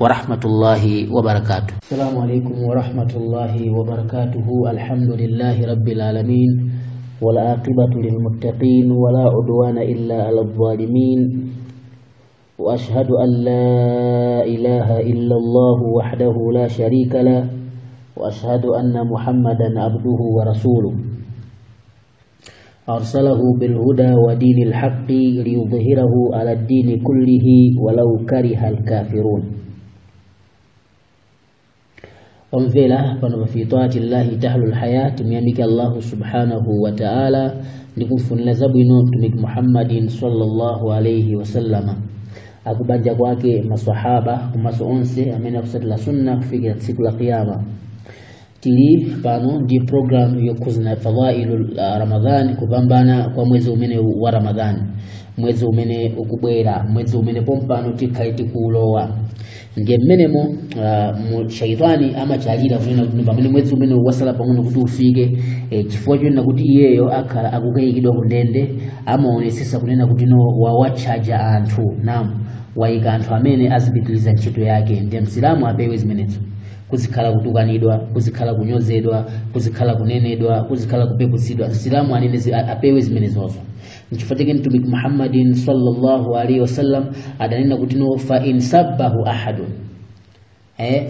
ورحمة الله وبركاته. السلام عليكم ورحمة الله وبركاته. الحمد لله رب العالمين والعاقبة للمتقين ولا عدوان إلا على الظالمين وأشهد أن لا إله إلا الله وحده لا شريك له وأشهد أن محمدا عبده ورسوله أرسله بالهدى ودين الحق ليظهره على الدين كله ولو كره الكافرون. Omvela pano fi taati llahi tahlul hayat miyamika Allah subhanahu wa ta'ala nikufunila zabwino mtumiki Muhammadin sallallahu alayhi wasallama akubanja kwake maswahaba kumaso onse amena kusatila sunna kufikia siku la kiyama. Tili pano ndi program yokuzina fadhailul Ramadhan kupambana kwa mwezi umene wa Ramadhan, mwezi umene ukubwera, mwezi umene pompano tikaiti kulowa ndiye mmenemo shaitani ama chalira kunena kuti pamene mwezi umene wasala pang'ono kuti ufike chifukwa chonena kuti iyeyo akhala akukayikidwa kundende amaonesesa kunena kuti no wawachaja anthu namu waika anthu amene azipitiliza ntchito yake. Ndiye msilamu apewe zimenezo, kuzikhala kutukanidwa, kuzikhala kunyozedwa, kuzikhala kunenedwa, kuzikhala kupeputsidwa. Msilamu anene apewe zimenezozo. Nchifatike mtumiki Muhammadin sallallahu alaihi wasallam adanena kuti no fa in sabbahu ahadun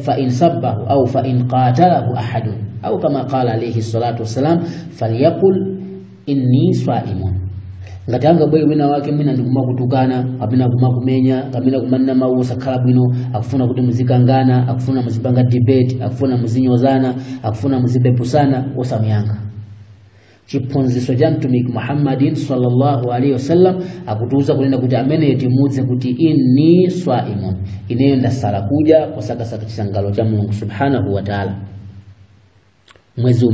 fa in sabbahu au fa in qatalahu ahadun au kama qala alayhi salatu wasalam falyaqul inni saimun. Ngatanga bwe wina wake mina ndikuma kutukana kapena kumenya kapena kumanna mawu sakhala bwino akufuna kuti muzikangana, akufuna muzipanga debate, akufuna muzinyozana, akufuna muzipepusana, osamuyanga. Chiphunzitso cha mtumiki Muhammadin sallallahu alaihi wasallam akutuza kunena kuti amene yetimudze kuti inni swaimun, ineyo ndasala kuja kusakasaka chisangalo cha Mulungu subhanahu wa ta'ala. Mwezi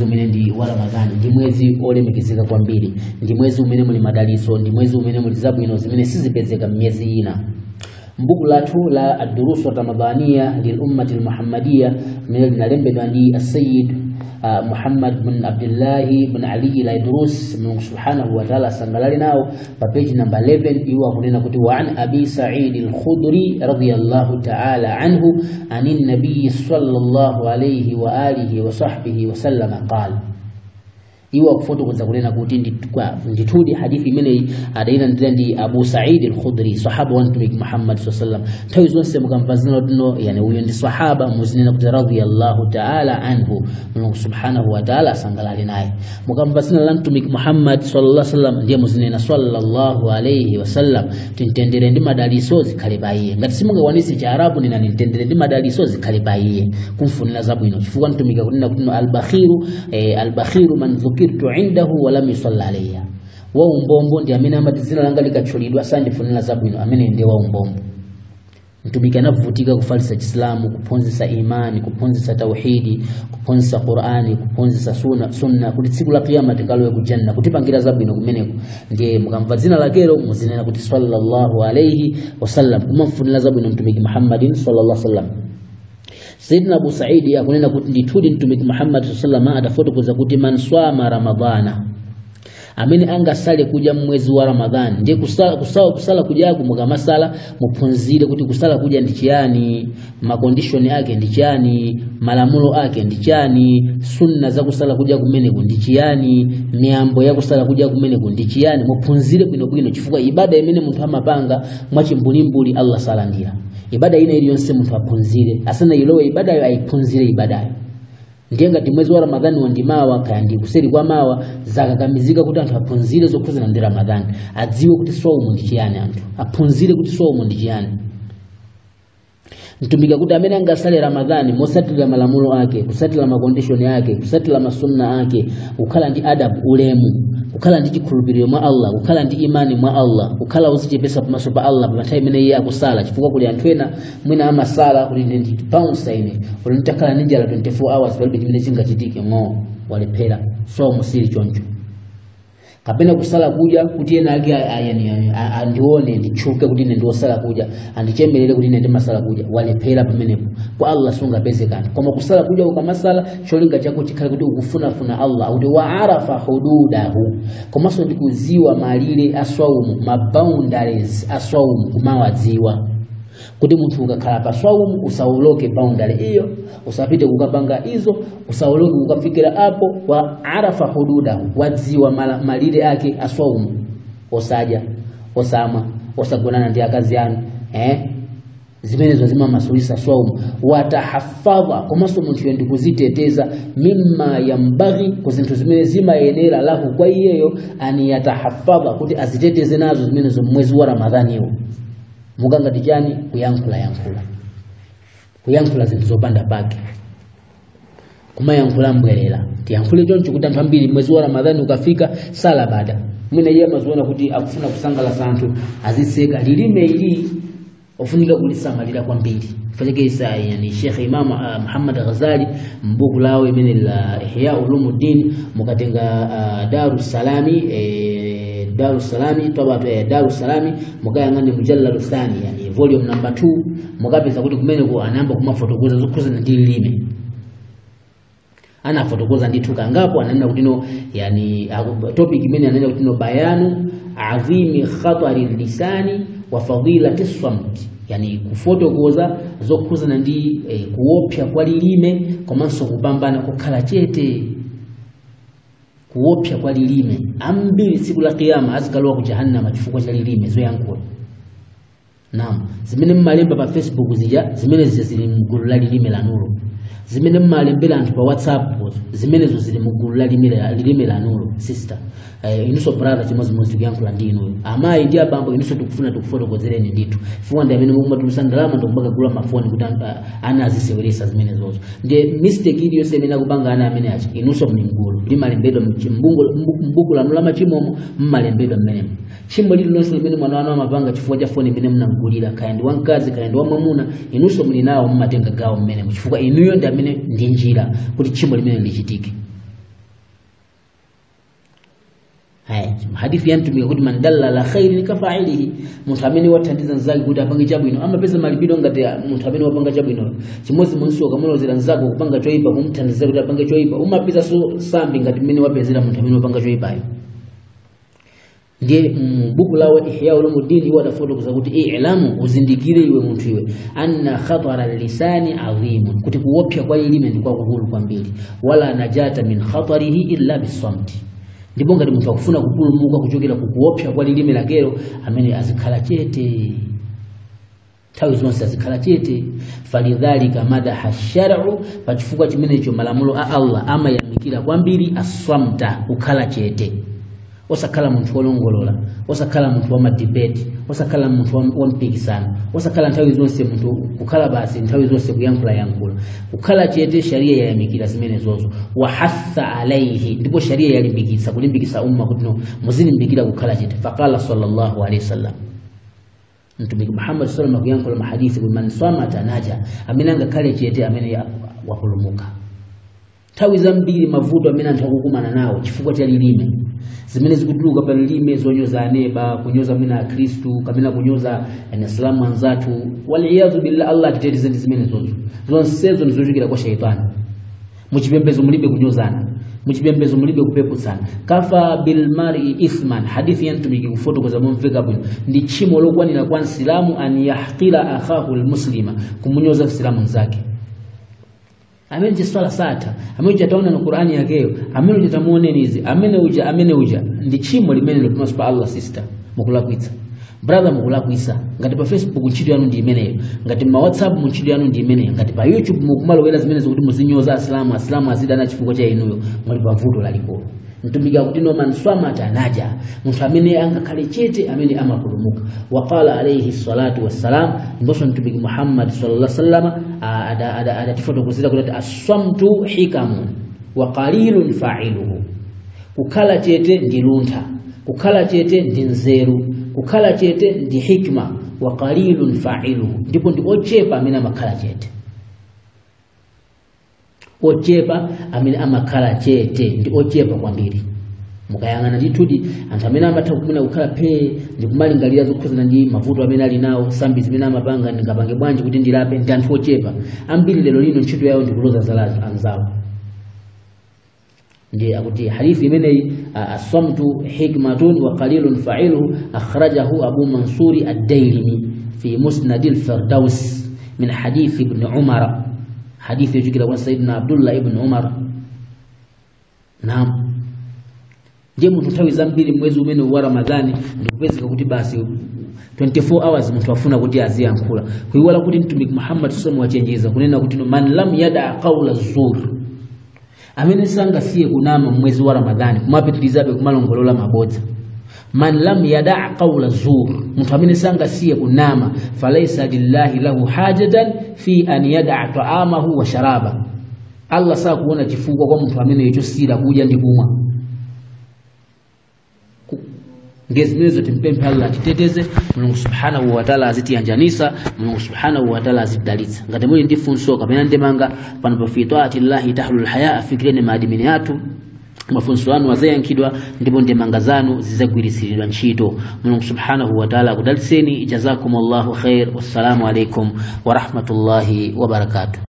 umene ndi wa Ramadhani, ndi mwezi olemekezeka kwambiri, ndi mwezi umene muli madaliso, ndi mwezi umene muli zabwino zimene sizipezeka myezi ina. Mbuku lathu la ad-durus ramadhaniya lil ummati al-muhammadiyya mene linalembedwa ndi as-sayyid Muhammad bin Abdullah bin Ali al-Idrus Mungu subhanahu wa ta'ala sangalali nao pa page number 11 iwa kunena kuti wa an Abi Sa'id al-Khudri radiyallahu ta'ala anhu anin nabiy sallallahu alayhi wa alihi wa sahbihi wa sallama qala. Iwa kufoto kwanza kunena kuti nditudi hadithi imene adaina ndi Abu Sa'id al-Khudri sahaba wa mtumiki Muhammad sallallahu alayhi wasallam tawi zonse mukampazina dino yani huyo ndi sahaba muzinena kuti radiyallahu ta'ala anhu Mungu subhanahu wa ta'ala sangalali naye. Mukampazina la mtumiki Muhammad sallallahu alayhi wasallam ndiye muzinena sallallahu alayhi wasallam tintendere ndi madaliso zikhale baiye. Ngati simunga wanisi cha Arabu nina nintendere ndi madaliso zikhale baiye kumfunira zabwino chifukwa mtumiki kunena kuti al-bakhiru man dhukirtu indahu wa lam yusalla alayya. Wa umbombo ndi amene amatizina langa likacholidwa sandifunira zabwino amene ndi wa umbombo. Mtumiki anavutika kufalisa Islamu, kuponzesa imani, kuponzesa tauhidi, kuponzesa Qur'ani, kuponzesa sunna kuti tsiku la kiyama tikalowe kujanna kutipangira zabwino kumeneko. Ndiye mukamva dzina lakelo muzinena kuti sallallahu alayhi wasallam kumfunira zabwino mtumiki Muhammadin sallallahu alayhi wasallam. Sayyidina Abu Sa'id akunena kuti ndithudi mtumiki Muhammad sallallahu alayhi wasallam adafotokoza kuti man swama ramadhana amene angasale kuja mwezi wa Ramadhani ndiye kusala kuja mukamasala muphunzire kuti kusala kuja ndi chiyani, makondishoni yake ndi chiyani, malamulo yake ndi chiyani, sunna za kusala kuja kumeneko ndi chiyani, miyambo ya kusala kuja kumeneko ndi chiyani. Muphunzire bwino chifukwa ibada imene munthu amapanga mwachimbulimbuli Allah salandira. Ibada ina iliyonse munthu aphunzire asana ilowe ibadayo aiphunzire ibadayo. Ndiye ngati mwezi wa Ramadhani wandimawa kandi kuseri kwa mawa zakakamizika kuti anthu aphunzire zokhuzana ndi Ramadhani, adziwe kuti swaumu ndi chiyani, anthu aphunzire kuti swaumu ndi chiyani. Mtumika kuti amene angasale Ramadhani mosatira malamulo ake, kusatira makondishoni yake, kusatira masunna ake, ukhala ndi adabu, ulemu, ukhala ndi chikhulupiriro mwa Allah, ukhala ndi imani mwa Allah, ukhala uzichepesa pamaso pa Allah pa nthawi imene iye akusala. Chifukwa kuli anthu ena mwina amasala kuti ndi pounds ine kuti nitakhala ninjala 24 hours palibe chimene chingachitike walephera. So musili choncho kapena kusala kuja kuti ena ake andione ndichuke kuti ine ndiosala kuja, andichemelere kuti ine ndimasala kuja, walephera pamenepo kwa Allah sungapezekana. Koma kusala kuja ukamasala cholinga chako chikhale kuti ukufunafuna Allah kuti wa'arafa hududahu, komanso ndikuziwa malire aswaumu, maboundaries aswaumu kumawadziwa. kuti munthu ukakhala pa swaumu usauloke boundary iyo, usapite kukapanga izo, usauloke kukafikira apo. Wa arafa hududahu, wadziwa malire ake aswaumu, osadya, osamwa, osagonana ndi akazi anu, zimenezo zima masulisa swaumu. Watahafadha, komanso munthu ndi kuziteteza, mimma yambaghi, kuzinthu zimene zimayenera lahu kwa iyeyo, ani yatahafadha, kuti aziteteze nazo zimenezo mwezi wa Ramadhani iwo. Muganga dijani kuyankhula zinthu zopanda pake, kumayankhula mbwerera. Tiyankhule choncho kuti anthu ambiri mwezi wa Ramadhani ukafika sala bada mwina iye amaziona kuti akufuna kusangalatsa anthu, aziseka lilime ili ofunika kulisamalira kwambiri. Fanyike isa yani Sheikh Imam Muhammad Ghazali mbuku lawe imene la Ihya Ulumuddin mukatenga Darus Salami tabatu Darus Salami mukayangane mujallal thani yani volume number 2 mukapeza kuti kumene ko anamba kumafotokoza zokhuza ndi lilime. Ana fotokoza ndithu kangapo ananena kuti no yani topic imene ananena kuti no bayanu azimi khatari lisani wa fadilati samt, yani kufotokoza zokhuzana ndi kuopsa kwa lilime komanso kupambana kukhala chete. Kuopsa kwa lilime ambiri siku la kiyama azikalowa ku jahannama chifukwa cha lilime zoyankhula. Naam, zimene mmalemba pa Facebook zija zimene zili mgulu la lilime la nuru, zimene mmalembera anthu pa WhatsApp zimenezo zili mgulu la lilime la nuru. Sister inuso brother chimodzimodzi kuyankhula ndi inu amayi ndi abambo, inuso tikufuna tikufotokozereni ndithu chifukwa ndi amene mumatulutsa ndalama ndikubaka gula mafoni kuti ana aziseweresa zimenezozo. Ndi mistake iliyonse imene akupanga ana amene achi inuso muli mgulu limalembedwa mbuku lanu la machimomo, mmalembedwa mmenemo. Chimo lililonse limene mwana wanu amapanga chifukwa cha foni imene mnamgulira, kaya ndi wamkazi kaya ndi wamwamuna, inuso muli nawo mmatenga gawo mmenemo chifukwa inuyo ndi amene ndi njira kuti chimo limene lichitike. Hadithi yantumika kuti man dalla la khairin ka fa'ilihi, munthu amene wathandiza nzake kuti apange chabwino amapeza malipiro ngati munthu amene wapanga chabwino. Chimodzi munso kamulozera nzako kupanga choyipa kumthandiza kuti apange choyipa, umapeza so sambi ngati mmene wapezera munthu amene wapanga choyipayo. Ndiye buku lawo Ihya Ulumuddin iwo adafotokoza kuti i'lamu, uzindikire iwe munthu iwe, anna khatara lisani adhimun, kuti kuopsa kwa lilime ndi kwakukulu kwambiri. Wala najata min khatarihi illa bisamti, ndipo ngati munthu akufuna kupulumuka kuchokera kukuopsa kwa lilime lakero amene azikhala chete, nthawi zonse azikhala chete. Falidhalika madaha shar'u, pachifukwa chimenecho malamulo a Allah amayamikira kwambiri aswamta, kukhala chete. Osakhala munthu olongolola, osakhala munthu wa madebate, osakhala munthu wa mpikisano, osakhala nthawi zonse munthu kukhala basi nthawi zonse kuyankhula. Kukhala chete sharia yayamikira zimenezozo. Wa hatha alaihi, ndipo sharia kulimbikitsa umma kuti no muzilimbikira kukhala chete. Faqala sallallahu alaihi wasallam, Mtume Muhammad sallallahu alaihi wasallam kuyankhula mahadithi kuti man samata naja, amene angakhale chete amene wapulumuka. Nthawi zambiri mavuto amene anthu akukumana nawo chifukwa cha lilime zimene zikutuluka pa lilime, zonyoza aneba, kunyoza mwina a Kristu, kamena kunyoza Islamu anzathu, waliyadhu billah. Allah titeteze ndi zimene zonsezo ndizochokera kwa shaitani. Muchipembezo mulibe kunyozana, muchipembezo mulibe kupeputsana. Kafa bil mar'i ithman, hadithi yantumiki kufotokoza momveka bwino, ndi chimo lokwanira kwa Islamu an yahqira akhahu almuslima, kumunyoza Islamu nzake. Amene jiswala sata, amene jataona na Qur'ani yakeyo, amene jatamuonenizi, amene uja ndi chimo limene lotumaso pa Allah. Sister mukulakwitsa, brother mukulakwitsa. Ngati pa Facebook ntchito yanu ndi imeneyo, ngati pa WhatsApp ntchito yanu ndi imeneyo, ngati pa YouTube mukumalowera zimene zokuti muzinyoza Islamu azidana chifukwa cha inuyo, muli pa vuto lalikulu. Mtumika kuti no man swamata naja, munthu amene angakhale chete amene amapulumuka. Wa qala alayhi salatu wassalam, ndosho mtumiki Muhammad sallallahu alaihi wasallam adatifotokozera kuti as-samtu hikamun wa qalilun fa'iluhu, kukhala chete ndi luntha, kukhala chete ndi nzeru, kukhala chete ndi hikma, wa qalilun fa'iluhu, ndipo ndi ochepa amene amakhala chete. Ochepa amene amakhala chete ndi ochepa kwambiri. Mukayangana ndithudi anthu amene amatha kumene kukhala phe ndi kumalingalira zokhuzana ndi mavuto amene ali nawo, sambi zimene amapanga ndingapange bwanji kuti ndilape, ndi anthu ochepa ambiri. Lero lino ntchito yawo ndi kuloza zalazo anzawo. Ndi akuti hadithi imeneyi as-samtu hikmatun wa qalilun fa'iluhu, akhrajahu Abu Mansuri ad-Dailimi في مسند الفردوس من حديث ابن عمر حديث يجي كده سيدنا عبد الله ابن عمر naam je mtu tawi zambili mwezi umene wa Ramadhani ndikupezeka kuti basi 24 hours mtu afuna kuti aziyankula kuiwala kuti mtumiki Muhammad sallallahu alaihi wachenjeza kunena kuti man lam yada qawla zur amene sanga siye kunama mwezi wa Ramadhani kumapitilizabe kumalongolola mabodza man lam yada qawla zur mtu amene sanga siye kunama falaysa lillahi lahu hajatan fi an yada ta'amahu wa sharaba Allah saa kuona chifuko kwa mtu amene yichosira kuja ndi kumwa ngezimene timpempe Allah titeteze Mulungu subhanahu wa ta'ala azitiyanjanisa Mulungu subhanahu wa ta'ala azidalitsa ngati muli ndi funso kapena ndemanga pano fi taati llahi tahlul haya afikireni maadimini yatu mafunso anu azayankhidwa ndipo ndemanga zanu zizagwirisiridwa ntchito Mulungu subhanahu wa ta'ala akudalitseni jazakumullahu khair wassalamu alaikum wa rahmatullahi wa barakatuh